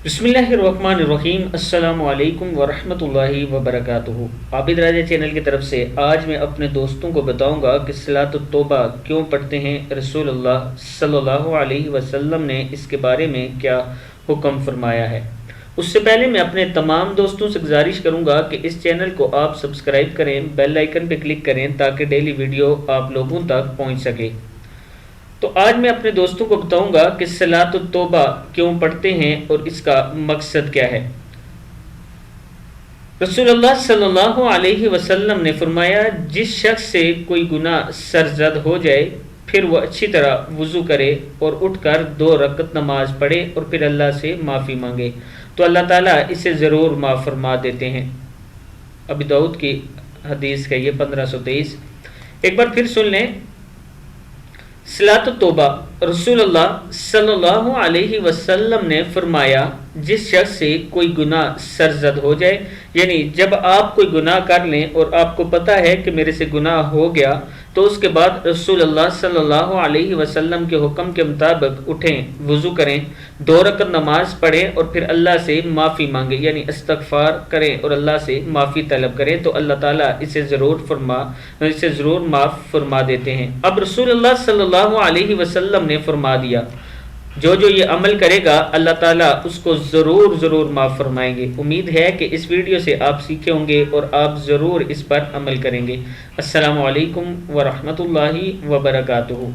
बिस्मिल्लाहिर्रहमानिर्रहीम। अस्सलामु अलैकुम वरहमतुल्लाहि वबरकातुहू। आबिद राजा चैनल की तरफ से आज मैं अपने दोस्तों को बताऊंगा कि सलातुत तौबा क्यों पढ़ते हैं। रसूलुल्लाह सल्लल्लाहु अलैहि वसल्लम ने इसके बारे में क्या हुक्म फरमाया है। उससे पहले मैं अपने तमाम दोस्तों से गुजारिश करूंगा कि इस चैनल को आप सब्सक्राइब करें, बेल आइकन पर क्लिक करें ताकि डेली वीडियो आप लोगों तक पहुँच सके। तो आज मैं अपने दोस्तों को बताऊंगा कि सलातुत तौबा क्यों पढ़ते हैं और इसका मकसद क्या है। रसूलुल्लाह सल्लल्लाहु अलैहि वसल्लम ने फरमाया, जिस शख्स से कोई गुनाह सरजद हो जाए फिर वह अच्छी तरह वुज़ू करे और उठकर 2 रकत नमाज पढ़े और फिर अल्लाह से माफ़ी मांगे तो अल्लाह ताला इसे ज़रूर माफ़ फरमा देते हैं। अबू दाऊद की हदीस है ये 1523। एक बार फिर सुन लें। सलातुत तौबा रसूलुल्लाह सल्लल्लाहु अलैहि वसल्लम ने फरमाया, जिस शख्स से कोई गुनाह सरजद हो जाए, यानी जब आप कोई गुनाह कर लें और आपको पता है कि मेरे से गुनाह हो गया तो उसके बाद रसूलुल्लाह सल्लल्लाहु अलैहि वसल्लम के हुक्म के मुताबिक उठें, वुज़ू करें, 2 रकत नमाज पढ़ें और फिर अल्लाह से माफ़ी मांगे यानी इस्तग़फ़ार करें और अल्लाह से माफ़ी तलब करें तो अल्लाह ताला इसे ज़रूर माफ़ फरमा देते हैं। अब रसूलुल्लाह सल्लल्लाहु अलैहि वसल्लम ने फरमा दिया, जो ये अमल करेगा अल्लाह ताला उसको ज़रूर माफ़ फरमाएंगे। उम्मीद है कि इस वीडियो से आप सीखे होंगे और आप ज़रूर इस पर अमल करेंगे। अस्सलामु अलैकुम वरहमतुल्लाहि वबरकातुहू।